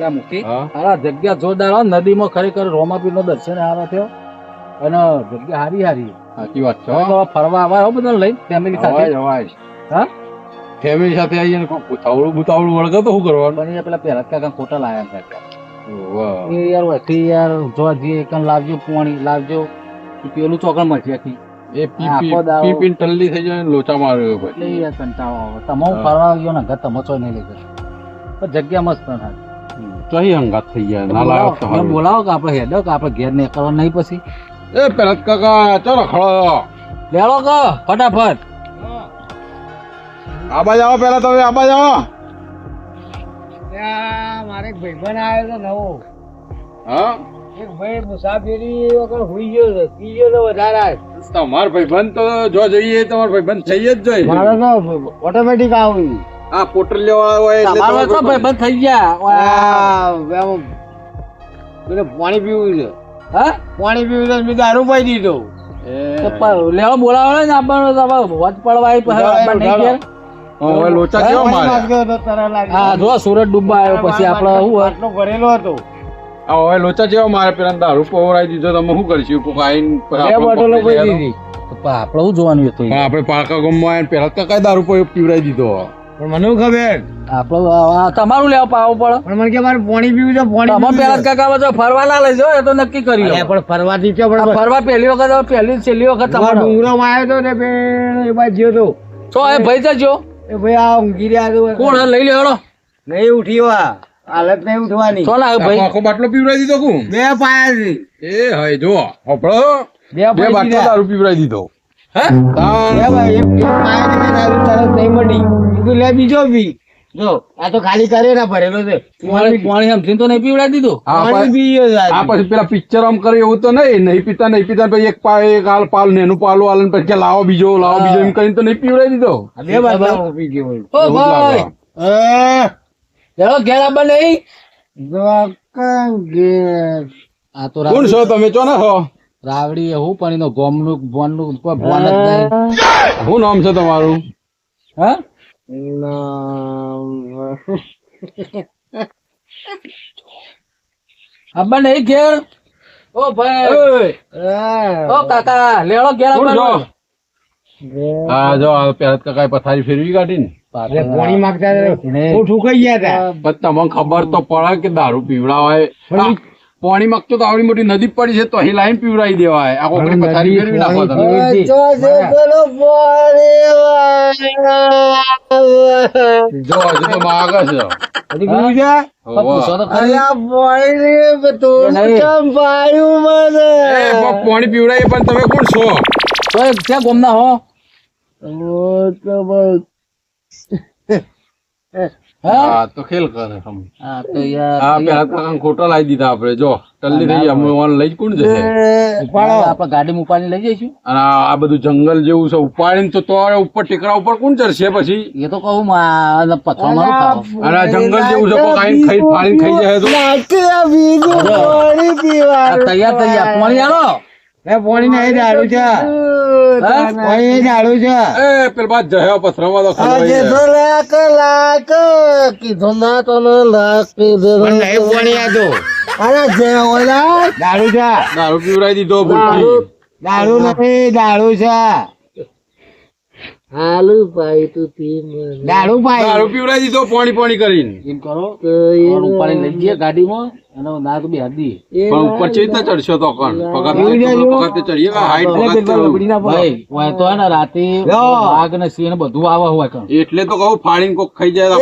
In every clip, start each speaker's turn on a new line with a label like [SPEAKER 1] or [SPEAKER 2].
[SPEAKER 1] જગ્યા મૂકી. આ જગ્યા જોરદાર હો. નદીમાં ખરેખર રોમાપીર નો દર્શન આવા થયો અને જગ્યા હારી હારી.
[SPEAKER 2] સાચી વાત છે.
[SPEAKER 1] ફરવા આવા હો બધા લઈ ફેમિલી સાથે. હા
[SPEAKER 2] ફેમિલી સાથે આવીએ ને ઉતાવળું વળગે તો શું કરવાનું?
[SPEAKER 1] બની પેલા પેલા કાકા ખોટા લાયા હતા એ યાર વખી યાર જોવા જઈએ એકમ લાવજો પાણી લાવજો પેલું ચોકડ મળશે આખી
[SPEAKER 2] એ પીપીન ટલ્લી થઈ જાય લોચા માર્યો ભાઈ
[SPEAKER 1] એટલે યાર કંટાળો આવે. તમે ફરવા ગયો ને ઘર તમે ચોય નહીં લઈ ગયો પણ જગ્યા મસ્ત થાય.
[SPEAKER 2] ચોહી અંગાત થઈ ગયા ના લાયો
[SPEAKER 1] બોલાવો કે આપણે હેડો કે આપણે ઘેર નહીં કરવા નહીં પછી
[SPEAKER 2] એ પેલા કાકા ચાલો ખડો
[SPEAKER 1] લેડો કે ફટાફટ
[SPEAKER 2] આબા જાઓ પેલા તમે આબા જાઓ.
[SPEAKER 1] મારે એક ભાઈબંધ આવ્યો તો નવો.
[SPEAKER 2] હા
[SPEAKER 1] એક ભાઈ મુસાફરી વગર હુઈ ગયો છે પી ગયો તો વધારે.
[SPEAKER 2] તમાર ભાઈબંધ તો જો જઈએ તમાર ભાઈબંધ થઈ જ જાય.
[SPEAKER 1] મારે તો ઓટોમેટિક આવી
[SPEAKER 2] આ પોટર લેવા હોય એટલે
[SPEAKER 1] તમારે તો ભાઈબંધ થઈ ગયા. પાણી પીવું છે. હા પાણી પીવું છે. મેં દારૂ પાઈ દીધો. લેવા બોલાવો ને આપણને વચ પડવા
[SPEAKER 2] હવે લોચા કેવો મારે.
[SPEAKER 1] હા જો સુરત ડૂબવા આવ્યો પછી આપડે શું ભરેલો હતો.
[SPEAKER 2] હવે લોચા જેવા મારે પેલા દારૂ પવરાઈ દીધો તમે શું કરશું કોક આઈને
[SPEAKER 1] આપડે શું જોવાનું હતું.
[SPEAKER 2] આપડે પાકા ગામમાં આવીને પેલા તો કઈ દારૂ પીવરાઈ દીધો.
[SPEAKER 1] પણ મને ખબર આપડે તમારું લેવા પાવું પડે. પણ મને કે મારે પાણી પીવું છે. પાણી પેલા કાકા જો ફરવા ના લઈ જાઓ એ તો નક્કી કરી પણ ફરવાથી ફરવા પહેલી વખત પહેલી છેલ્લી વખત તમારો ડુંગરામાં આવ્યો હતો ને એ બાજુ ગયો તો છો એ ભાઈ જજો એ ભાઈ આ ઊંઘી રહ્યા કોણ લઈ લેવાનો નહીં ઉઠ્યો હાલત નહીં ઉઠવાની. છો ના ભાઈ
[SPEAKER 2] આખો બાટલો પીવરાઈ દીધો કોણ
[SPEAKER 1] બે પાયા
[SPEAKER 2] એ હય જો હોપળો બે બાટલો દારૂ પીવરાઈ દીધો.
[SPEAKER 1] હે ભાઈ એક પાયા ને દારૂ તરત નહીં મળી કીધું લે બીજો પી જો આ તો ખાલી કરે ના ભરેલો છે. પાણી સમજીને તો નહીં પીવડાવી દીધું. પાણી પીએ
[SPEAKER 2] આ પછી પેલા પિક્ચર આમ કરે એવું તો નહીં પીતા પછી એક પાલ એક હાલ પાલ નેનું પાલું હાલ પછી લાવો બીજો એમ કરીને તો નહીં પીવડાવી દીધો.
[SPEAKER 1] બે બાટલા પી ગયો. ઓ ભાઈ ચલો ઘેર આબા નહીં આ તો
[SPEAKER 2] કોણ છો તમે ચો ના છો
[SPEAKER 1] રાવડી હું પણ એનો ગોમનું બોનનું ભોન જ નહીં.
[SPEAKER 2] શું નામ છે તમારું?
[SPEAKER 1] હા આબા નહીં ઘેર. ઓ ભાઈ ઓ કાકા લેડો ઘેર આબા.
[SPEAKER 2] હા જો પેલા કાકા પથારી ફેરવી કાઢી ને
[SPEAKER 1] પાણી માંગતા ઠુકાઈ ગયા હતા.
[SPEAKER 2] તમને ખબર તો પડે કે દારૂ પીવડાવાય. પાણી માંગતો તો આવડી મોટી નદી પડી છે તો અહીં લાઈન પીવડાવી દેવાય. આ કોકડી પથારી ફેરવી નાખો તમે. જો હજુ તો માગે છે. પાણી પીવડાય પણ તમે કોણ છો?
[SPEAKER 1] ક્યાં ગોમના હો?
[SPEAKER 2] હા તો ખેલ કરે ખોટા લાવી દીધા આપડે. જો ટલ્લી થઈ ગયા લઈ કોણ જશે?
[SPEAKER 1] આપડે ગાડી ઉપાડી લઈ જઈશું.
[SPEAKER 2] અને આ બધું જંગલ જેવું છે ઉપાડીને તો ઉપર ટેકરા ઉપર કોણ ચડશે પછી?
[SPEAKER 1] એ તો કહું પથ્થર
[SPEAKER 2] અને જંગલ જેવું છે ખાઈ ફાડીને ખાઈ જાય તો
[SPEAKER 1] તૈયાર પાણી આલો. પાણી નહીં ડાળું છે. પાણી ડાળું છે.
[SPEAKER 2] એ પેલ બાદ જયા પથરામાં તો
[SPEAKER 1] કીધું ના તો પાણી આજો દારૂ છે.
[SPEAKER 2] દારૂ પીવડાવી દીધો.
[SPEAKER 1] દારૂ નથી દારૂ છે. દારૂ
[SPEAKER 2] પીવડાવી દીધો પાણી કરીને.
[SPEAKER 1] એમ કરો પાણી લઈ જઈએ ગાડીમાં અને ના તો બે હાડી
[SPEAKER 2] પણ ઉપર ચેવી રીતના ચડશો તો કોણ પગાર ચડીએ હાઈટ
[SPEAKER 1] ભાઈ તો ને રાતે આગ ને સિંહ ને બધું આવા હોય
[SPEAKER 2] એટલે તો કહું ફાડીને કોક ખાઈ જાય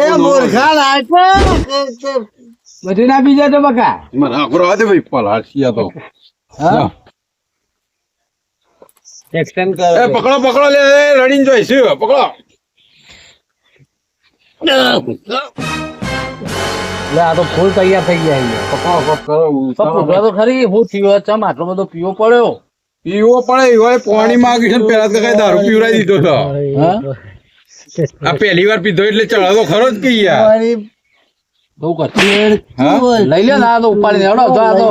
[SPEAKER 1] બધું ના પી જાય તો બકા
[SPEAKER 2] મને આખરો દે ભાઈ પલાળ સિયા તો
[SPEAKER 1] એક્સટેન્ડ
[SPEAKER 2] પકડો લે રડીને જોઈશું પકડો.
[SPEAKER 1] આ તો ફૂલ તૈયાર થઈ ગયા. તો ખરી હું થયો ચમ આટલો બધો પીવો પડ્યો.
[SPEAKER 2] પાણી માંગ્યું છે પેલા તો કઈ દારૂ પીવડાવી દીધો હતો. આ પહેલી વાર પીધો એટલે ચડાવો ખરો જ કઈ યાર.
[SPEAKER 1] બહુ કરતી લઈ લે ના તો ઉપાડી લેવડો તો આ તો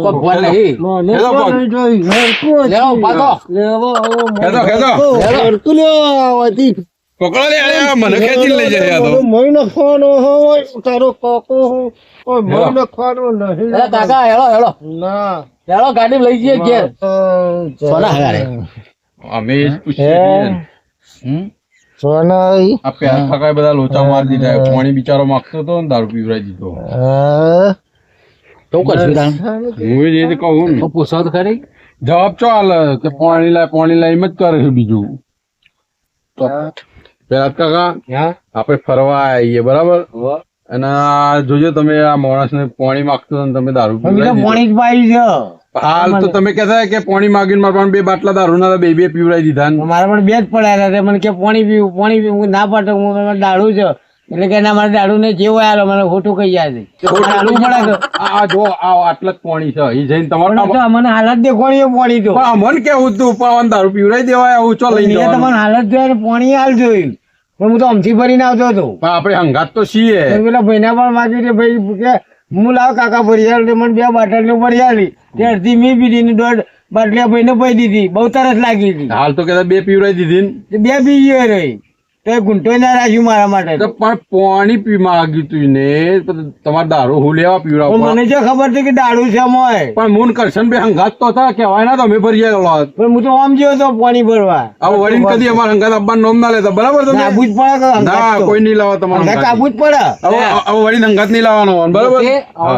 [SPEAKER 1] ભગવાન નહીં લેવો પાતો
[SPEAKER 2] ખેદો પકડો લે અરે મને ખેંચી લઈ જાય આ તો
[SPEAKER 3] મોઈ નખવાનો હોય તારો કાકો હોય મોઈ નખવાનો નહીં
[SPEAKER 1] એ કાકા હેલો હેલો
[SPEAKER 3] ના
[SPEAKER 1] હેલો ગાડી લઈ જઈએ ઘેર સોના હગારે
[SPEAKER 2] અમે જ પૂછીએ
[SPEAKER 3] સોના
[SPEAKER 2] આ પેલા કાકા બધા લોચા મારી દીધા પાણી બિચારો માંગતો હતો ને દારૂ પીવરાઈ દીધો
[SPEAKER 1] તો કરશું તાણ
[SPEAKER 2] હું એ જ કહું ને
[SPEAKER 1] તો પૂછો તો ખરી
[SPEAKER 2] જવાબ ચો હાલ કે પાણી લાય એમ જ કરે છે બીજું પેલા કાકા આપણે ફરવા આવીએ બરાબર અને આ જોજો તમે આ માણસ ને પાણી માંગતો હતો ને તમે દારૂ પીવડાવી દીધો.
[SPEAKER 3] પાણી જ પાઈ છે
[SPEAKER 2] હાલ તો તમે કહેતા કે પાણી માગીને મારા પણ 2 બાટલા દારૂ ના બે પીવડાવી દીધા ને.
[SPEAKER 3] મારા પણ બે જ પડ્યા હતા મને કે પાણી પીવું હું ના પાડતો હું દાડું છે એટલે કે ના મારે દાડું ને જેવો આવ્યો મને ખોટું કહી જાય દાડું પડે
[SPEAKER 2] આ જો આ આટલા જ પાણી છે એ જઈને તમારે
[SPEAKER 3] મને હાલત દેખવાની પાણી તો
[SPEAKER 2] અમન કેવું તું પાવન દારૂ પીવડાવી દેવાય આવું ચો લઈ જવાનું.
[SPEAKER 3] તમારે હાલત જોઈ પાણી હાલ જોયું પણ હું તો અમથી ભરીને આવતો હતો
[SPEAKER 2] પણ આપણે હંગાત તો છીએ
[SPEAKER 3] પેલા ભાઈના પણ માગ્યું છે ભાઈ કે હું લાવ કાકા ભરી આલ મને 2 બાટલીઓ ભરી આલી તે અડધી મેં પીધી ને 1.5 બાટલીઓ ભાઈને પી દીધી બહુ તરસ લાગી હતી
[SPEAKER 2] હાલ તો કહેતા 2 પીવડાવી દીધી ને.
[SPEAKER 3] તે 2 પી ગયો રહી તો એ ગુંટો ના રાખ્યું મારા માટે
[SPEAKER 2] તો પણ પાણી પી માગ્યું તું ને તો તમારે દારૂ હું લેવા પીવડાવ
[SPEAKER 3] પણ મને જો ખબર છે કે દાડું છે મોય
[SPEAKER 2] પણ મૂન કરશન બે હંગાત તો હતા કહેવાય ના તમે ભરી આવેલો
[SPEAKER 3] પણ હું તો આમ જેવો તો પાણી ભરવા
[SPEAKER 2] હવે વળીને કદી અમારા હંગાત આપવાનું નોમ ના લેતા બરાબર તમે
[SPEAKER 3] આબુ જ પડે
[SPEAKER 2] ના કોઈ નહીં લાવો તમારું હંગાત.
[SPEAKER 3] આબુ જ પડે
[SPEAKER 2] હવે વળીને હંગાત નહીં લાવવાનો બરાબર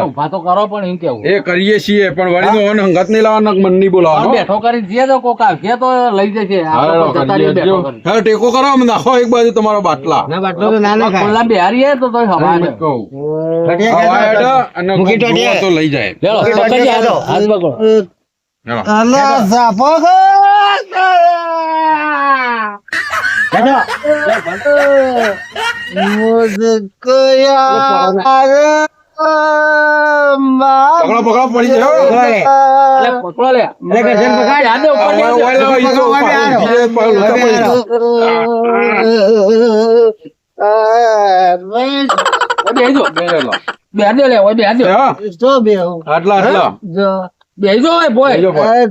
[SPEAKER 1] ઉભા તો કરો પણ એમ કેવું
[SPEAKER 2] એ કરીએ છીએ પણ વળીને હંગાત નહીં લાવવાનો મન નહીં બોલાવવાનો
[SPEAKER 1] બેઠો કરી જઈએ તો કોક આવશે તો લઈ જશે આપણે તો જતા રહીએ બેઠો કરી.
[SPEAKER 2] હા ટેકો કરો આમ નાખો એક બાજુ તમારો બાટલા
[SPEAKER 3] ના બાટલો તો ના નાખાય
[SPEAKER 1] ખુલ્લા બેહારીએ તો તોય હવા
[SPEAKER 2] એમ જ
[SPEAKER 1] ને.
[SPEAKER 2] કહું.
[SPEAKER 3] ટટિયા
[SPEAKER 2] હવા
[SPEAKER 3] કહેતો.
[SPEAKER 2] હેડો અને
[SPEAKER 3] મૂકી
[SPEAKER 2] કોક
[SPEAKER 3] ટટિયા.
[SPEAKER 2] જોવો તો લઈ જાય
[SPEAKER 1] લેલો,
[SPEAKER 3] ટટિયા
[SPEAKER 1] પકડીએ
[SPEAKER 3] કહેતો.
[SPEAKER 1] હાથ પકડો.
[SPEAKER 2] હેડો.
[SPEAKER 3] અલા સાપો મુઝકો યાર
[SPEAKER 2] પકડો પકડો પડી જાય હો.
[SPEAKER 1] લે, પકડો લે.
[SPEAKER 3] લે, કરશન પકડ.
[SPEAKER 1] યાદ દે ઉપર
[SPEAKER 2] હવે
[SPEAKER 1] લે.
[SPEAKER 2] ઓય લાવો, ઈ તો
[SPEAKER 3] પકડો,
[SPEAKER 2] બીજે પાછું લોચા પડી જાય.
[SPEAKER 1] બેહજો.
[SPEAKER 2] બેહેલો.
[SPEAKER 1] બેહજો લે, ઓય બેહજો.
[SPEAKER 2] હા, આટલા આટલા
[SPEAKER 1] બેહજો ઓય બોય.
[SPEAKER 2] બેહજો ભાઈ.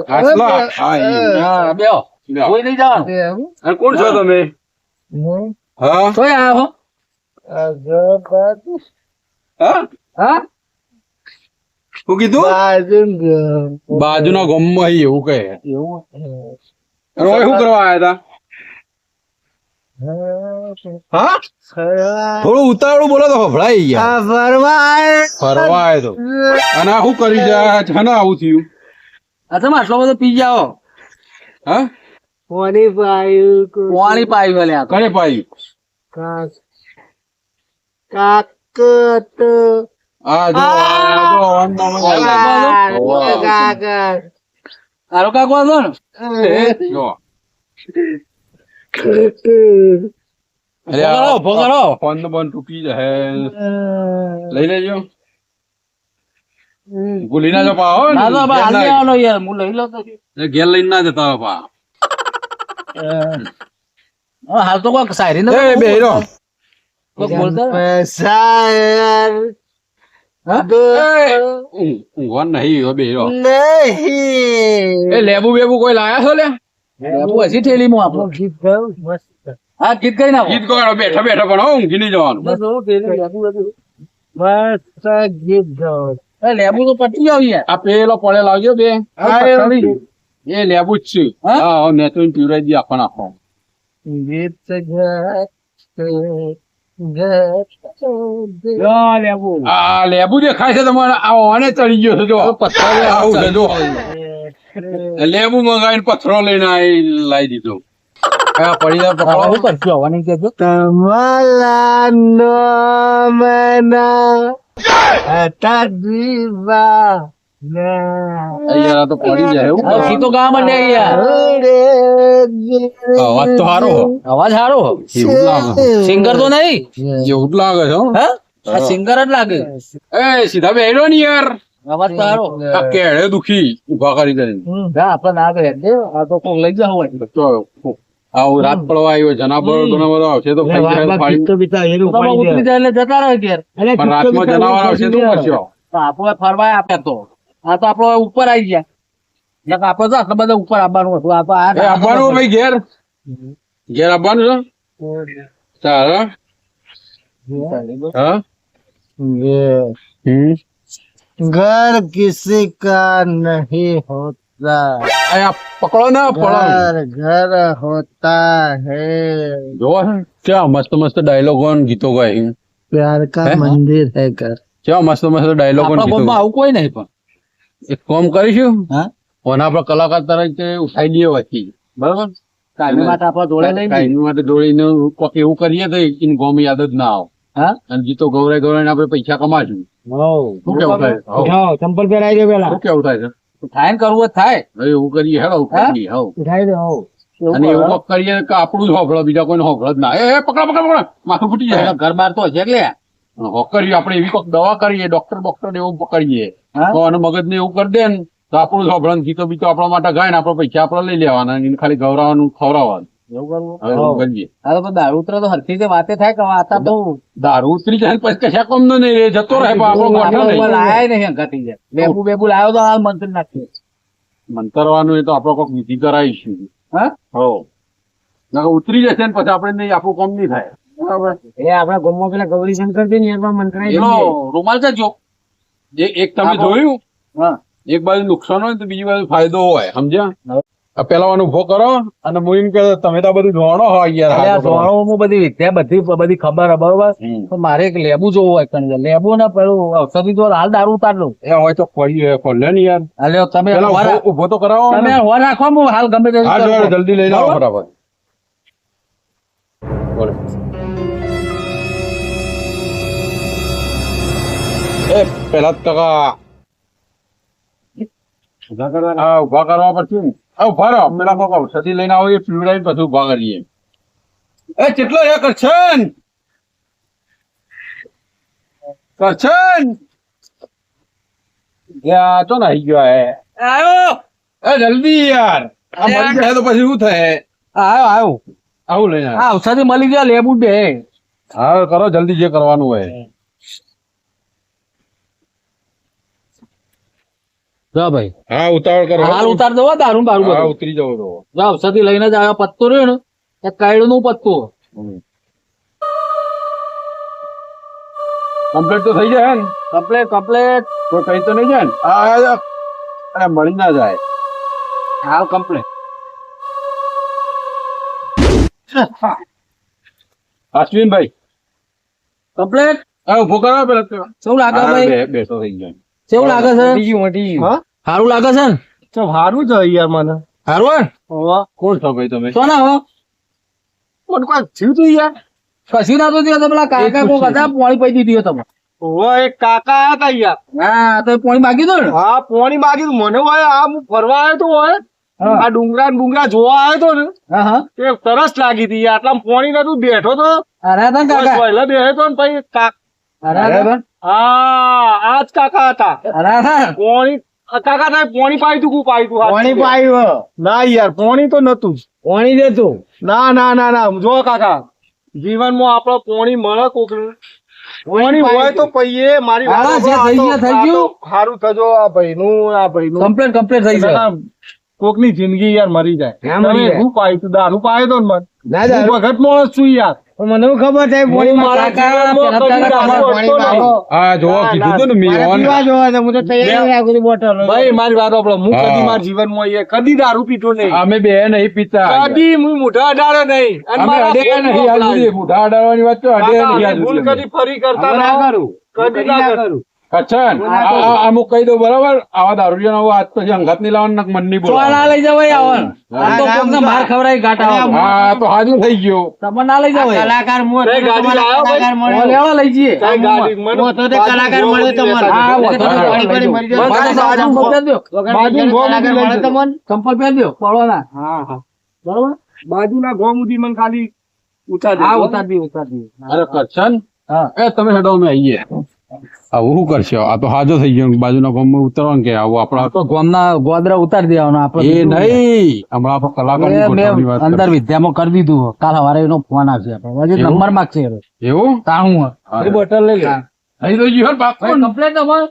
[SPEAKER 2] આટલા હા ઈ.
[SPEAKER 1] હા, બેહો.
[SPEAKER 2] લ્યો.
[SPEAKER 1] કોઈ નહીં જવાનું.
[SPEAKER 2] અને કોણ છો તમે હા
[SPEAKER 1] તોય આયા હો.
[SPEAKER 2] હા
[SPEAKER 1] હા?
[SPEAKER 2] શું કીધું બાજુના ગામમાં અહીં એવું કહે અને ઓય શું કરવા આયા હતા હા થોડું ઉતાવળું બોલો તો હભળાઈ ગયા ફરવા આવ્યો તો અને આ શું કરી જાય છે ને આવું થયું
[SPEAKER 1] આ તમે આટલો બધો પી જાઓ.
[SPEAKER 2] હા
[SPEAKER 3] પાણી પાયું
[SPEAKER 1] પાણી પાયું લે આ તો.
[SPEAKER 2] કને પાયું
[SPEAKER 3] કાકત
[SPEAKER 2] આ જો
[SPEAKER 1] આરો કાકો હતો ને.
[SPEAKER 2] જો
[SPEAKER 1] ઉભો કરો.
[SPEAKER 2] ફોન નો બંધ તૂટી જાય લઈ લેજો ભૂલી ના જો પાહો
[SPEAKER 1] ના તો બા હાલ લેવાનો યાર હું લઈ લો તો.
[SPEAKER 2] ઘેર લઈને ના જતા હો પા
[SPEAKER 1] હવે હાલ તો કોક શાયરી ને
[SPEAKER 2] એ બેહી રહો.
[SPEAKER 1] કોક બોલતા ને.
[SPEAKER 3] પૈસા
[SPEAKER 1] હા?
[SPEAKER 2] ઊંઘવાનું નહીં હવે બેહી રહો.
[SPEAKER 3] નહીં
[SPEAKER 2] એ લેબુ બેબુ કોઈ લાયા છો લે
[SPEAKER 1] લેબુ હજી થેલીમાં આપણો. હા ગીત કરી નાખો.
[SPEAKER 2] ગીત ગાડો બેઠા બેઠા પણ હો, ઊંઘી નહીં જવાનું
[SPEAKER 3] મસ્ત ગીત ગાઓ
[SPEAKER 1] એ લેબુ તો પટી જાવ યાર.
[SPEAKER 2] આ પેલો પડે લાવજો બે
[SPEAKER 1] પટડી.
[SPEAKER 2] એ લેબુ જ છે
[SPEAKER 1] હા?
[SPEAKER 2] હા મેં તો પીવરાઈ દી આખો નાખો
[SPEAKER 3] ગીત ગાત
[SPEAKER 1] લો લેબુ.
[SPEAKER 2] આ લેબુ દેખાય છે તમારે આ ઓને ચડી ગયો છે જો
[SPEAKER 1] પથ્થર
[SPEAKER 2] આવું છે જો લેબુ મંગાવીને પથ્થરો લઈને લાવી દીધો આ પડી જાય
[SPEAKER 1] હવે
[SPEAKER 2] પકડો
[SPEAKER 1] શું કરશું આવવાની કેજો.
[SPEAKER 3] તમારા નોમના હતા દીવા
[SPEAKER 2] યાર આ તો પડી જાય એવું
[SPEAKER 1] હવે ગીતો ગાવા માંડે યાર.
[SPEAKER 2] અવાજ તો સારો હો.
[SPEAKER 1] અવાજ સારો.
[SPEAKER 2] એવું જ લાગે
[SPEAKER 1] સિંગર તો નહીં.
[SPEAKER 2] એવું જ લાગે છે હો.
[SPEAKER 1] હા આ સિંગર જ લાગે.
[SPEAKER 2] એ સીધા બેહ્યો ને યાર
[SPEAKER 1] અવાજ તો સારો.
[SPEAKER 2] આ કેળે દુખી ઉભા કરી કરીને
[SPEAKER 1] હા આપણે ના કહે દે આ તો કોક લઈ જાવ હોય.
[SPEAKER 2] તો આવું રાત પડવા આવ્યો જનાવર ઘણા બધા આવશે તો ખાઈ જાય ફાડી.
[SPEAKER 1] તમે ઉતરી જાય એટલે જતા રહે ઘેર.
[SPEAKER 2] પણ રાતમાં જનાવર આવશે તો કરશો
[SPEAKER 1] તો આપણે ફરવા આપે તો આ તો આપડે ઉપર આવી ગયા. નકર આપણે તો આટલા બધા ઉપર આવવાનું હતું. આ તો
[SPEAKER 2] એ આવવાનું ભાઈ ઘેર ઘેર આવવાનું છે તારા હા
[SPEAKER 3] घर किसी का नहीं होता,
[SPEAKER 2] આ પકડો ને
[SPEAKER 3] घर घर होता है,
[SPEAKER 2] જોવો છે કેવા મસ્ત મસ્ત ડાયલોગો ગીતો ગાય
[SPEAKER 3] प्यार का
[SPEAKER 2] है?
[SPEAKER 3] मंदिर है घर.
[SPEAKER 2] કેવા મસ્ત મસ્ત ડાયલોગો
[SPEAKER 1] આપણા
[SPEAKER 2] ગીતો
[SPEAKER 1] ગામમાં આવું કોઈ નહીં પણ
[SPEAKER 2] એક કામ કરીશું
[SPEAKER 1] હા
[SPEAKER 2] ઓના આપણે કલાકાર તરીકે ઉઠાઈ દઈએ વચ્ચે બરાબર
[SPEAKER 1] કાયમી માટે આપણા જોડે લઈ લઈએ.
[SPEAKER 2] કાયમી માટે જોડીને કોક એવું કરીએ તો એની ગોમ યાદ જ ના આવે
[SPEAKER 1] હા
[SPEAKER 2] અને ગીતો ગૌરાઈ ગૌરાઈને આપણે પૈસા કમાશું શું કેવું થાય હવ.
[SPEAKER 3] ઉઠાઓ, ચંપલ પહેરાઈ દો પેલા,
[SPEAKER 2] શું કેવું થાય છે
[SPEAKER 1] થાય ને કરવું જ થાય
[SPEAKER 2] હવે એવું કરીએ હેડો કરીએ હવ
[SPEAKER 3] ઉઠાઈ દો.
[SPEAKER 2] અને એવું કોક કરીએ કે આપણું જ હોભળો બીજા કોઈને હોભળો જ ના એ પકડો પકડો પકડો માથું ફૂટી જાય
[SPEAKER 1] ઘર બાર તો હશે એટલે
[SPEAKER 2] કરીએ આપણે એવી કોક દવા કરીએ ડોક્ટર બોક્ટર એવું પકડીએ
[SPEAKER 1] હા?
[SPEAKER 2] તો અને મગજ ને એવું કરી દે ને તો આપણું જ હોભળો ને ગીતો બીતો આપણા માટે ગાય ને આપણે પૈસા આપણે લઈ લેવાના અને એને ખાલી ગૌરાવાનું ખવડાવવાનું
[SPEAKER 1] એવું કરવું
[SPEAKER 2] હવે એવું કરીએ
[SPEAKER 1] હા તો પણ દારૂ ઉતરે તો હરખી રીતે વાતે થાય કે વાતા તો
[SPEAKER 2] દારૂ ઉતરી જાય ને પછી કશા કોમ નો નહીં રે જતો રહે પણ આપણો ગોઠો
[SPEAKER 1] આપણે
[SPEAKER 2] નહીં
[SPEAKER 1] લાયા નહીં અંગાથી જાય બેબુ બેબુ લાવ્યો તો હાલ મંત્રી નાખ્યો
[SPEAKER 2] મંતરવાનું એ તો આપણે કોઈક વિધિ કરાવીશું
[SPEAKER 1] હા
[SPEAKER 2] હો નકર ઉતરી જશે ને પછી આપણે નહીં આપણું કામ નહીં થાય બરાબર
[SPEAKER 3] એ આપણા ગામમાં પેલા ગૌરી શંકર છે ને એમાં મંત્રાઈ દઈએ.
[SPEAKER 2] એનો રૂમાલ છે જો એક તમે જોયું
[SPEAKER 1] હા
[SPEAKER 2] એક બાજુ નુકસાન હોય તો બીજી બાજુ ફાયદો હોય સમજ્યા આ પેલા વાનો ઉભો કરો અને હું એમ કે તમે તો આ બધું જોણો હોય
[SPEAKER 1] એટલે આ
[SPEAKER 2] યાર
[SPEAKER 1] ધોરણોમાં બધી વિદ્યા બધી ખબર હે બરોબર તો મારે એક લેબુ જોવું હોય કણ લેબુ ને પેલું ઔષધિ જો હાલ દારૂ ઉતાર લઉં
[SPEAKER 2] એ હોય તો પડી ખોલે ને યાર
[SPEAKER 1] હાલે તમે
[SPEAKER 2] પેલા
[SPEAKER 1] હોરા-
[SPEAKER 2] ઉભો તો કરાવો
[SPEAKER 1] તમે હોર રાખો હું હાલ ગમે તે
[SPEAKER 2] હા જો જલ્દી લઈને આવો બરાબર બોલો એ પેલા ટકા હા ઉભા કરવા પડશે ને હા ઉભા રહો પેલા કોક ઔષધિ લઈને આવો એ પીવડાવી પછી ઉભા કરીએ એ કેટલો છે કરશન કરશન યા તો નાહી ગયો હે
[SPEAKER 1] આવ્યો
[SPEAKER 2] એ જલ્દી યાર આ મરી જાય તો પછી શું થાય
[SPEAKER 1] આવ્યો
[SPEAKER 2] આવું લઈને આવો.
[SPEAKER 1] આ ઔષધિ મળી ગયા લેબુ બે
[SPEAKER 2] હા કરો જલ્દી જે કરવાનું હોય
[SPEAKER 1] જા ભાઈ
[SPEAKER 2] હા ઉતાવળ કરો
[SPEAKER 1] હાલ ઉતાર દો દારૂ બારું
[SPEAKER 2] હા
[SPEAKER 1] બધું
[SPEAKER 2] ઉતરી જવો તો
[SPEAKER 1] જા ઔષધિ લઈને જ આવ્યો પત્તો રહ્યો ને એ કાયડું નું પત્તું
[SPEAKER 2] કમ્પ્લીટ તો થઈ જાય ને
[SPEAKER 1] કમ્પ્લેટ કમ્પ્લેટ
[SPEAKER 2] કોઈ કઈ તો નહીં જાય ને અરે મળી ના જાય
[SPEAKER 1] હાલ કમ્પ્લેટ
[SPEAKER 2] અશ્વિનભાઈ
[SPEAKER 1] કમ્પ્લેટ
[SPEAKER 2] હા ઉભો કરો પેલા તો.
[SPEAKER 1] શું લાગે
[SPEAKER 2] હા,
[SPEAKER 1] ભાઈ
[SPEAKER 2] બેસો થઈ જાય
[SPEAKER 1] કેવું લાગે છે
[SPEAKER 3] મોટી
[SPEAKER 1] સારું લાગે છે ને
[SPEAKER 3] તો સારું છે યાર મને.
[SPEAKER 1] સારું હોય
[SPEAKER 2] કોણ છો ભાઈ તમે
[SPEAKER 1] શું ના હો
[SPEAKER 3] કોણ કોણ થયું તું યાર?
[SPEAKER 1] કશું ના તો થયું પેલા કાકા કોક હતા પાણી પી દીધી હોય તમે
[SPEAKER 3] ઓવા એક કાકા હતા યાર.
[SPEAKER 1] હા તો પાણી માગી દો ને
[SPEAKER 3] હા પોણી માગી તું મને હોય આ હું ફરવા આવ્યો તો હોય
[SPEAKER 1] હા.
[SPEAKER 3] આ ડુંગરા ને બુંગરા જોવા આવ્યો તો ને
[SPEAKER 1] હા હા
[SPEAKER 3] તે તરસ લાગી હતી યાર. આટલા પોણી નતું બેઠો તો
[SPEAKER 1] અરે હતા ને કાકા
[SPEAKER 3] પહેલા બેઠો તો ને પછી
[SPEAKER 1] અરે હતા
[SPEAKER 3] હા આજ કાકા હતા.
[SPEAKER 1] અરે હતા
[SPEAKER 3] પોણી કાકા થાય પોણી પાઈ તું પોણી પાયું ના યાર પોણી તો નતું પોણી દેતું ના ના ના ના જો કાકા જીવનમાં આપણો પોણી મળે કોક પોણી હોય તો પૈયે મારી
[SPEAKER 1] હા,
[SPEAKER 3] વાત
[SPEAKER 1] જે થઈ ગયું, થઈ ગયું.
[SPEAKER 3] સારું થજો આ ભાઈનું
[SPEAKER 1] કમ્પ્લેટ કમ્પ્લેટ થઈ જાય
[SPEAKER 3] કોક ની જિંદગી યાર મરી જાય
[SPEAKER 1] મરી જાય.
[SPEAKER 3] શું પાયું તું દારૂ પાયો તો ને મન
[SPEAKER 1] ના, દારૂ.
[SPEAKER 3] હું ભગત માણસ છું યાર મને ખબર છે
[SPEAKER 1] પોણી મારા કાકા, પેલા
[SPEAKER 2] હા જોવા કીધું તું ને મેં
[SPEAKER 3] ભાઈ મારી વાત આપણો હું
[SPEAKER 2] હા.
[SPEAKER 3] કદી મારા જીવનમાં એ કદી દારૂ પીતો નહીં
[SPEAKER 2] અમે બે નહીં પીતા
[SPEAKER 3] કદી હું મોઢા અડાડ્યો નહીં અને
[SPEAKER 2] અમે
[SPEAKER 3] મારા
[SPEAKER 2] અડે નહીં આજ સુધી. મોઢા અડાડવાની વાત તો અડે
[SPEAKER 3] કાકા,
[SPEAKER 2] નહીં આજ
[SPEAKER 3] અમે ભૂલ
[SPEAKER 2] સુધી.
[SPEAKER 3] કદી ફરી કરતા ના કરું કદી ના કરું
[SPEAKER 2] કચ્છન અમુક કહી દો બરાબર આવા દારૂડિયાનો આજ પછી અંગાત નહીં લાવવાનું મન નહીં
[SPEAKER 1] તો ના
[SPEAKER 2] બોલવાનું.
[SPEAKER 1] લઈ જવાય આવન આ તો કોકને માર ખવડાવી ગાટા આવે.
[SPEAKER 2] હા તો હાજુ થઈ ગયો
[SPEAKER 1] તમે ના લઈ જવાય
[SPEAKER 3] કઈ ગાડી લાવ્યો ભાઈ?
[SPEAKER 1] ઓ લેવા લઈ જઈએ
[SPEAKER 3] કઈ ગાડી મને કલાકાર મળે તમારે
[SPEAKER 1] હા,
[SPEAKER 3] મને
[SPEAKER 1] તો
[SPEAKER 3] તો
[SPEAKER 1] પાણી
[SPEAKER 3] પડી મરી જાય.
[SPEAKER 1] બાજુ ચંપલ પહેર દ્યો.
[SPEAKER 3] બાજુ ગોમુદી લઈ જજો.
[SPEAKER 1] ચંપલ પહેર દ્યો, પડો ના.
[SPEAKER 3] હા હા
[SPEAKER 1] બરોબર?
[SPEAKER 3] બાજુના ગોમુદી મને ખાલી ઉતાર
[SPEAKER 1] હા,
[SPEAKER 3] દેજો.
[SPEAKER 1] ઉતાર દી, ઉતાર દી.
[SPEAKER 2] અરે કચ્છન
[SPEAKER 1] હા.
[SPEAKER 2] એ તમે હેડો અમે આવીએ આવું શું કરશો આ તો હાજો થઈ ગયો બાજુના ગામમાં ઉતરવાનું કે આવું આપણા
[SPEAKER 1] તો ગોમના ગોદરા ઉતાર દેવાનો
[SPEAKER 2] એ
[SPEAKER 1] આપણે
[SPEAKER 2] નહીં હમણાં આપણે કલાકારની ગોઠવણી વાત
[SPEAKER 1] અંદર
[SPEAKER 2] કરીએ.
[SPEAKER 1] વિદ્યામાં કરી દીધું કાલ સવારે એનો ફોન આવશે આપણે હજી
[SPEAKER 2] એવું?
[SPEAKER 1] નંબર માંગશે
[SPEAKER 2] એવું
[SPEAKER 1] તાણું
[SPEAKER 2] હા.
[SPEAKER 3] એ બોટલ લઈ લે
[SPEAKER 2] અહીં તો જીવન પાક્કો ને.
[SPEAKER 1] કમ્પ્લેટ અમાર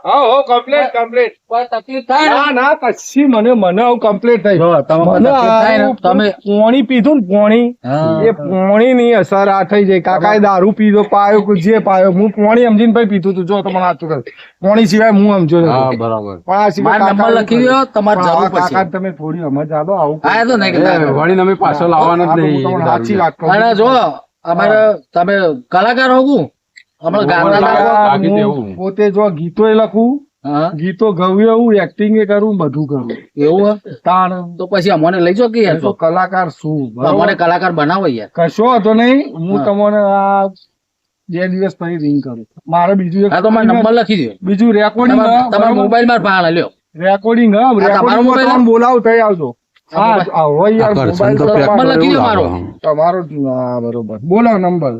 [SPEAKER 3] હા હો કમ્પ્લીટ કમ્પ્લીટ
[SPEAKER 1] કોઈ તકલીફ થાય
[SPEAKER 3] ના ના કશી મને આવું કમ્પ્લીટ થઈ
[SPEAKER 1] જો તમને
[SPEAKER 3] મને
[SPEAKER 1] તકલીફ થાય ને
[SPEAKER 3] આવું
[SPEAKER 1] તમે
[SPEAKER 3] પોણી પીધું ને પોણી
[SPEAKER 1] હા.
[SPEAKER 3] એ પોણી ની અસર આ થઈ જાય કાકાએ દારૂ પીધો પાયો કે જે પાયો હું પોણી સમજીને ભાઈ પીધું તું જો તમને સાચું કહું પોણી સિવાય હું સમજો નતો.
[SPEAKER 2] હા બરાબર
[SPEAKER 3] પણ આ સિવાય
[SPEAKER 1] મારો નંબર
[SPEAKER 3] કાકા
[SPEAKER 1] લખી દો તમારે
[SPEAKER 3] પણ
[SPEAKER 1] જરૂર
[SPEAKER 3] આ કાકા
[SPEAKER 1] પછી
[SPEAKER 3] તમે થોડી સમજ આલો આવું
[SPEAKER 1] હા એ તો નહીં કે
[SPEAKER 2] વળી અમે પાછો લાવવાનો જ
[SPEAKER 3] આ તો હું
[SPEAKER 2] નહીં
[SPEAKER 3] તમને સાચી વાત કહું
[SPEAKER 1] અને જો અમારે તમે કલાકાર હોગું અમારે ગામના
[SPEAKER 3] કલાકાર
[SPEAKER 2] બાકી તો
[SPEAKER 3] હું
[SPEAKER 2] એવું.
[SPEAKER 3] પોતે જો ગીતોય લખું
[SPEAKER 1] હા
[SPEAKER 3] ગીતો ગવ્યું હું એક્ટિંગ એ કરું બધું કરું
[SPEAKER 1] એવું હે?
[SPEAKER 3] તાણ
[SPEAKER 1] તો પછી અમને લઈ જાઓ કે યાર
[SPEAKER 3] હું તો કલાકાર છું
[SPEAKER 1] અમને
[SPEAKER 3] બરોબર?
[SPEAKER 1] કલાકાર બનાવો યાર
[SPEAKER 3] કશો હતો નહીં હું
[SPEAKER 1] હા.
[SPEAKER 3] તમને આ 2 દિવસ પછી રિંગ કરું મારે બીજું એક
[SPEAKER 1] હા તો મારો નંબર લખી દો
[SPEAKER 3] બીજું રેકોર્ડિંગ
[SPEAKER 1] તમારા મોબાઈલ માં ભાણ લ્યો
[SPEAKER 3] રેકોર્ડિંગ
[SPEAKER 1] તમારો mobile
[SPEAKER 3] રેકોર્ડિંગ બોલાવ થઈ આવજો હા આવો યાર
[SPEAKER 2] આ કરશન
[SPEAKER 3] મોબાઈલ
[SPEAKER 2] તો
[SPEAKER 3] તો
[SPEAKER 2] પેક
[SPEAKER 1] નંબર લખી દો
[SPEAKER 2] એવું
[SPEAKER 1] મારો
[SPEAKER 2] લાગે.
[SPEAKER 3] તમારો જ, હા બરોબર બોલો નંબર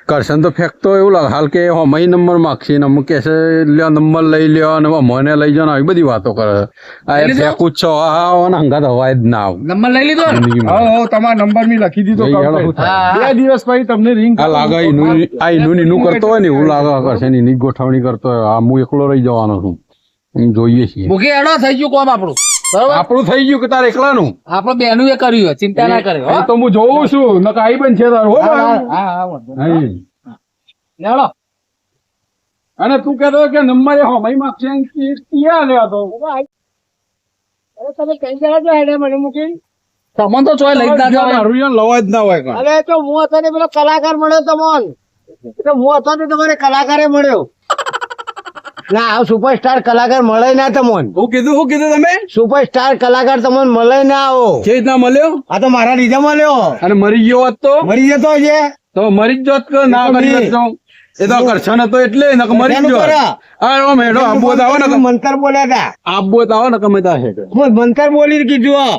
[SPEAKER 2] કરશન તો ફેંકતો એવું લાગે હાલ કે મય નંબર માગશે ને અમુક કહેશે લ્યો નંબર લઈ લ્યો અને મને લઈ જાઓ ને આવી બધી વાતો કરે આ
[SPEAKER 1] લઈ લીધો?
[SPEAKER 2] ફેંકું જ છો હા અને હંગાત હવાય જ ના આવ
[SPEAKER 1] નંબર લઈ લીધો ને
[SPEAKER 3] હા હા તમારો નંબર મેં લખી દીધો
[SPEAKER 2] લઈ
[SPEAKER 3] complete.
[SPEAKER 2] આવો.
[SPEAKER 1] હા.
[SPEAKER 3] 2 દિવસ પછી તમને રિંગ
[SPEAKER 2] આ લાગે એનું કરતો હોય ને એવું લાગે કરશે ને એની જ ગોઠવણી કરતો હોય આ હું એકલો રહી જવાનો છું એમ જોઈએ છીએ
[SPEAKER 1] મૂકી એડો થઈ ગયું કોમ આપણું બરોબર
[SPEAKER 2] આપણું થઈ ગયું કે તારે એકલાનું
[SPEAKER 1] આપણે બેનું એ કર્યું છે, ચિંતા ના કરે હો.
[SPEAKER 2] એ તો હું જોઉં છું નકા આઈ બન છે તારું હો
[SPEAKER 1] હા
[SPEAKER 2] ભાઈ.
[SPEAKER 1] હા હા વાંધો નહીં.
[SPEAKER 2] હા.
[SPEAKER 1] લેવડો.
[SPEAKER 2] અને તું કહેતો કે નંબર એ હમાઈ માગશે એમ કે ક્યાં લે આ તો
[SPEAKER 1] તમને તો ચોય લઈ જ ના જવાય.
[SPEAKER 2] દારૂ યાર લવા જ ના હોય કાં.
[SPEAKER 4] અરે તો હું હતો ને પેલો કલાકાર મળ્યો તમોન તો હું હતો ને તમારે કલાકારે મળ્યો ના આ સુપરસ્ટાર કલાકાર મળે ના તમોન
[SPEAKER 2] શું કીધું તમે
[SPEAKER 4] સુપરસ્ટાર કલાકાર તમોન મળે ના આવો
[SPEAKER 2] જે રીતના મળ્યો
[SPEAKER 4] આ તો મારા લીધે મળ્યો
[SPEAKER 2] અને મરી ગયો હોત તો
[SPEAKER 4] મરી જતો છે
[SPEAKER 2] તો મરી જ જોત કે ના
[SPEAKER 4] એ તો
[SPEAKER 2] કરી
[SPEAKER 4] નહીં.
[SPEAKER 2] હોત તો. એ તો કરશન હતો એટલે નકર મરી જ
[SPEAKER 4] એનું
[SPEAKER 2] જોત.
[SPEAKER 4] કરો.
[SPEAKER 2] હા ઓ મેડો આબો આવો ને
[SPEAKER 4] મંતર બોલ્યા હતા
[SPEAKER 2] આબો આવો ને કમે તા છે
[SPEAKER 4] હું મંતર બોલી કીધું હો.